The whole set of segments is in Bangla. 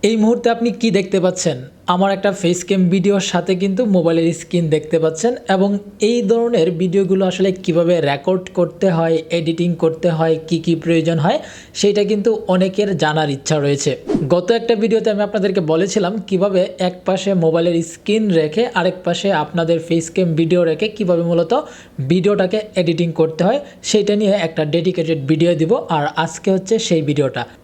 এই মুহূর্তে আপনি কি দেখতে পাচ্ছেন? আমার একটা ফেস ক্যাম ভিডিওর সাথে কিন্তু মোবাইলের স্ক্রিন দেখতে পাচ্ছেন এবং এই ধরনের ভিডিওগুলো আসলে কিভাবে রেকর্ড করতে হয়, এডিটিং করতে হয়, কি প্রয়োজন হয় সেইটা কিন্তু অনেকের জানার ইচ্ছা রয়েছে। গত একটা ভিডিওতে আমি আপনাদেরকে বলেছিলাম কিভাবে এক পাশে মোবাইলের স্ক্রিন রেখে আরেক পাশে আপনাদের ফেস ক্যাম ভিডিও রেখে কিভাবে মূলত ভিডিওটাকে এডিটিং করতে হয় সেইটা নিয়ে একটা ডেডিকেটেড ভিডিও দিব। আর আজকে হচ্ছে সেই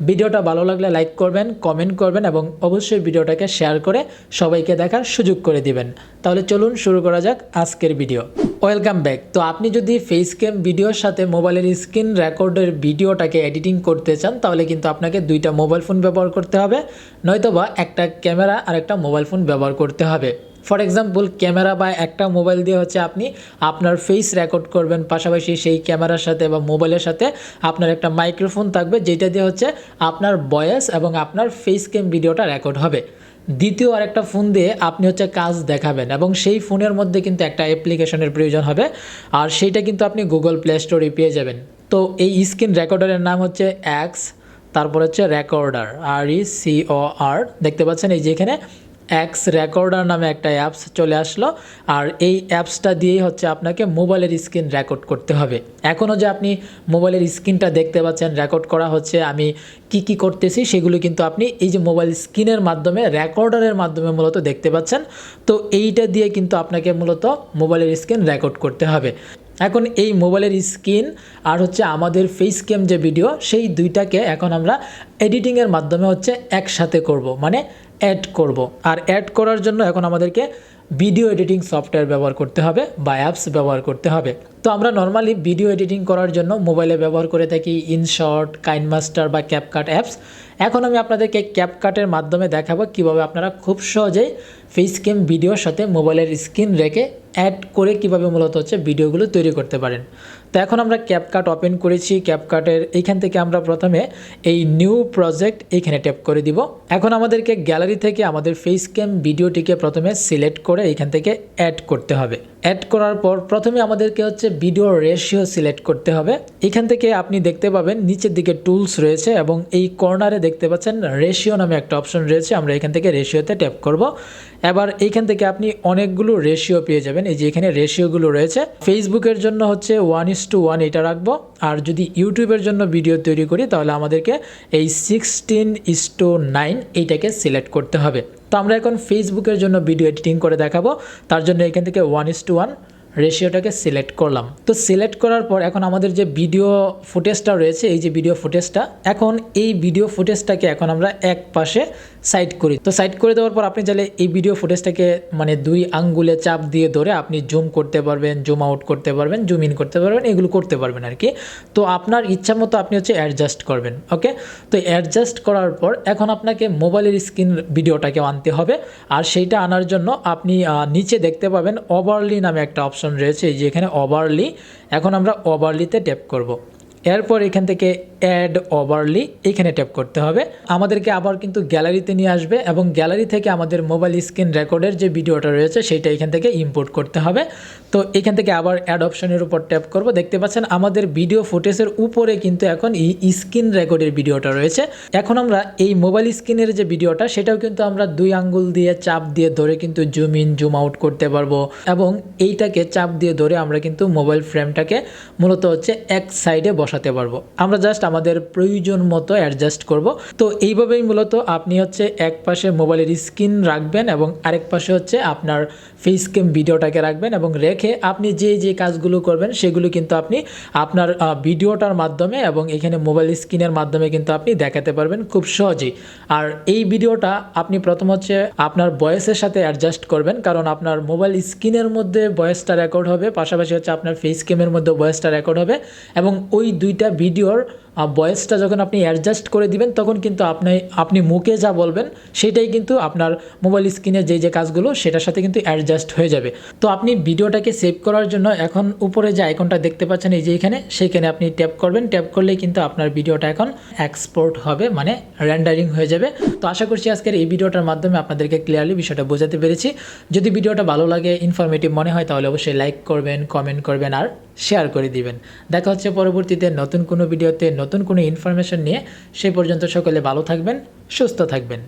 ভিডিওটা ভালো লাগলে লাইক করবেন, কমেন্ট করবেন এবং অবশ্যই ভিডিওটাকে শেয়ার করে সবাইকে দেখার সুযোগ করে দিবেন। তাহলে চলুন শুরু করা যাক আজকের ভিডিও। Welcome back. তো আপনি যদি ফেস ক্যাম ভিডিওর সাথে মোবাইলের স্ক্রিন রেকর্ডের ভিডিওটাকে এডিটিং করতে চান তাহলে কিন্তু আপনাকে দুইটা মোবাইল ফোন ব্যবহার করতে হবে, নয়তোবা একটা ক্যামেরা আর একটা মোবাইল ফোন ব্যবহার করতে হবে। ফর এক্সাম্পল, ক্যামেরা বা একটা মোবাইল দিয়ে হচ্ছে আপনি আপনার ফেস রেকর্ড করবেন, পাশাপাশি সেই ক্যামেরার সাথে বা মোবাইলের সাথে আপনার একটা মাইক্রোফোন থাকবে যেটা দিয়ে হচ্ছে আপনার ভয়েস এবং আপনার ফেস ক্যাম ভিডিওটা রেকর্ড হবে। দ্বিতীয় আরেকটা ফোন দিয়ে আপনি হচ্ছে কাজ দেখাবেন এবং সেই ফোনের মধ্যে কিন্তু একটা অ্যাপ্লিকেশনের প্রয়োজন হবে, আর সেইটা কিন্তু আপনি গুগল প্লে স্টোরে পেয়ে যাবেন। তো এই স্ক্রিন রেকর্ডারের নাম হচ্ছে তারপর হচ্ছে রেকর্ডার, RECOR। দেখতে পাচ্ছেন এই যে এখানে রেকর্ডার নামে একটা অ্যাপস চলে আসলো, আর এই অ্যাপসটা দিয়েই হচ্ছে আপনাকে মোবাইলের স্ক্রিন রেকর্ড করতে হবে। এখনও যে আপনি মোবাইলের স্ক্রিনটা দেখতে পাচ্ছেন রেকর্ড করা হচ্ছে, আমি কি করতেছি সেগুলো কিন্তু আপনি এই যে মোবাইল স্ক্রিনের মাধ্যমে রেকর্ডারের মাধ্যমে মূলত দেখতে পাচ্ছেন। তো এইটা দিয়ে কিন্তু আপনাকে মূলত মোবাইলের স্ক্রিন রেকর্ড করতে হবে। এখন এই মোবাইলের স্ক্রিন আর হচ্ছে আমাদের ফেস ক্যাম যে ভিডিও, সেই দুইটাকে এখন আমরা এডিটিংয়ের মাধ্যমে হচ্ছে একসাথে করব, মানে অ্যাড করব। আর অ্যাড করার জন্য এখন আমাদেরকে ভিডিও এডিটিং সফটওয়্যার ব্যবহার করতে হবে বা অ্যাপস ব্যবহার করতে হবে। তো আমরা নর্মালি ভিডিও এডিটিং করার জন্য মোবাইলে ব্যবহার করে থাকি ইনশট, কাইনমাস্টার বা ক্যাপকাট অ্যাপস। এখন আমি আপনাদেরকে ক্যাপকাটের মাধ্যমে দেখাবো কিভাবে আপনারা খুব সহজেই ফেস ক্যাম ভিডিওর সাথে মোবাইলের স্ক্রিন রেখে অ্যাড করে কিভাবে মূলত হচ্ছে ভিডিওগুলো তৈরি করতে পারেন। তো এখন আমরা ক্যাপকাট ওপেন করেছি। ক্যাপকাটের এইখান থেকে আমরা প্রথমে এই নিউ প্রজেক্ট এইখানে ট্যাপ করে দিব। এখন আমাদেরকে গ্যালারি থেকে আমাদের ফেস ক্যাম ভিডিওটিকে প্রথমে সিলেক্ট করে এইখান থেকে অ্যাড করতে হবে। অ্যাড করার পর প্রথমে আমাদেরকে হচ্ছে ভিডিও রেশিও সিলেক্ট করতে হবে। এখান থেকে আপনি দেখতে পাবেন নিচের দিকে টুলস রয়েছে এবং এই কর্নারে দেখতে পাচ্ছেন রেশিও নামে একটা অপশন রয়েছে। আমরা এখান থেকে রেশিওতে ট্যাপ করব। এবার এইখান থেকে আপনি অনেকগুলো রেশিও পেয়ে যাবেন। এই যে এখানে রেশিওগুলো রয়েছে। ফেসবুকের জন্য হচ্ছে 1:1 এটা রাখবো, আর যদি ইউটিউবের জন্য ভিডিও তৈরি করি তাহলে আমাদেরকে এই 16:9 এইটাকে সিলেক্ট করতে হবে। তো আমরা এখন ফেসবুকের জন্য ভিডিও এডিটিং করে দেখাবো, তার জন্য এখান থেকে 1:1 রেশিওটাকে সিলেক্ট করলাম। তো সিলেক্ট করার পর এখন আমাদের যে ভিডিও ফুটেজটা রয়েছে, এই যে ভিডিও ফুটেজটা, এখন এই ভিডিও ফুটেজটাকে এখন আমরা এক পাশে সাইড করি। তো সাইড করে দেওয়ার পর আপনি চাইলে এই ভিডিও ফুটেজটাকে মানে 2 আঙ্গুলে চাপ দিয়ে ধরে আপনি জুম করতে পারবেন, জুম আউট করতে পারবেন, জুম ইন করতে পারবেন, এগুলো করতে পারবেন আর কি। তো আপনার ইচ্ছা মতো আপনি হচ্ছে অ্যাডজাস্ট করবেন। ওকে, তো অ্যাডজাস্ট করার পর এখন আপনাকে মোবাইলের স্ক্রিন ভিডিওটাকে আনতে হবে, আর সেইটা আনার জন্য আপনি নিচে দেখতে পাবেন ওভারলি নামে একটা অপশন রয়েছে। এই যে এখানে ওভারলি, এখন আমরা ওভারলিতে ট্যাপ করব। এরপর এখান থেকে অ্যাড ওভারলি এখানে ট্যাপ করতে হবে। আমাদেরকে আবার কিন্তু গ্যালারিতে নিয়ে আসবে এবং গ্যালারি থেকে আমাদের মোবাইল স্ক্রিন রেকর্ডের যে ভিডিওটা রয়েছে সেটা এখান থেকে ইম্পোর্ট করতে হবে। তো এখান থেকে আবার অ্যাড অপশনের উপর ট্যাপ করব। দেখতে পাচ্ছেন আমাদের ভিডিও ফুটেজের উপরে কিন্তু এখন এই স্ক্রিন রেকর্ডের ভিডিওটা রয়েছে। এখন আমরা এই মোবাইল স্ক্রিনের যে ভিডিওটা সেটাও কিন্তু আমরা 2 আঙ্গুল দিয়ে চাপ দিয়ে ধরে কিন্তু জুম ইন জুম আউট করতে পারবো, এবং এইটাকে চাপ দিয়ে ধরে আমরা কিন্তু মোবাইল ফ্রেমটাকে মূলত হচ্ছে এক সাইডে বসাতে পারবো। আমরা জাস্ট আমাদের প্রয়োজন মতো অ্যাডজাস্ট করব। তো এইভাবেই মূলত আপনি হচ্ছে এক পাশে মোবাইলের স্ক্রিন রাখবেন এবং আরেক পাশে হচ্ছে আপনার ফেস ক্যাম ভিডিওটাকে রাখবেন, এবং রেখে আপনি যে কাজগুলো করবেন সেগুলো কিন্তু আপনি আপনার ভিডিওটার মাধ্যমে এবং এখানে মোবাইল স্ক্রিনের মাধ্যমে কিন্তু আপনি দেখাতে পারবেন খুব সহজেই। আর এই ভিডিওটা আপনি প্রথম হচ্ছে আপনার ভয়েসের সাথে অ্যাডজাস্ট করবেন, কারণ আপনার মোবাইল স্ক্রিনের মধ্যে ভয়েসটা রেকর্ড হবে, পাশাপাশি হচ্ছে আপনার ফেস ক্যামের মধ্যে ভয়েসটা রেকর্ড হবে, এবং ওই দুইটা ভিডিওর ভয়েসটা যখন আপনি অ্যাডজাস্ট করে দিবেন তখন কিন্তু আপনি মুখে যা বলবেন সেটাই কিন্তু আপনার মোবাইল স্ক্রিনে যে কাজগুলো সেটার সাথে কিন্তু অ্যাডজাস্ট হয়ে যাবে। তো আপনি ভিডিওটাকে সেভ করার জন্য এখন উপরে যে আইকনটা দেখতে পাচ্ছেন এই যে এখানে, সেইখানে আপনি ট্যাপ করবেন। ট্যাপ করলেই কিন্তু আপনার ভিডিওটা এখন এক্সপোর্ট হবে, মানে রেন্ডারিং হয়ে যাবে। তো আশা করছি আজকের এই ভিডিওটার মাধ্যমে আপনাদেরকে ক্লিয়ারলি বিষয়টা বোঝাতে পেরেছি। যদি ভিডিওটা ভালো লাগে, ইনফরমেটিভ মনে হয় তাহলে অবশ্যই লাইক করবেন, কমেন্ট করবেন আর শেয়ার করে দিবেন। দেখা হচ্ছে পরবর্তীতে নতুন কোনো ভিডিওতে নতুন কোনো ইনফরমেশন নিয়ে। সেই পর্যন্ত সকলে ভালো থাকবেন, সুস্থ থাকবেন।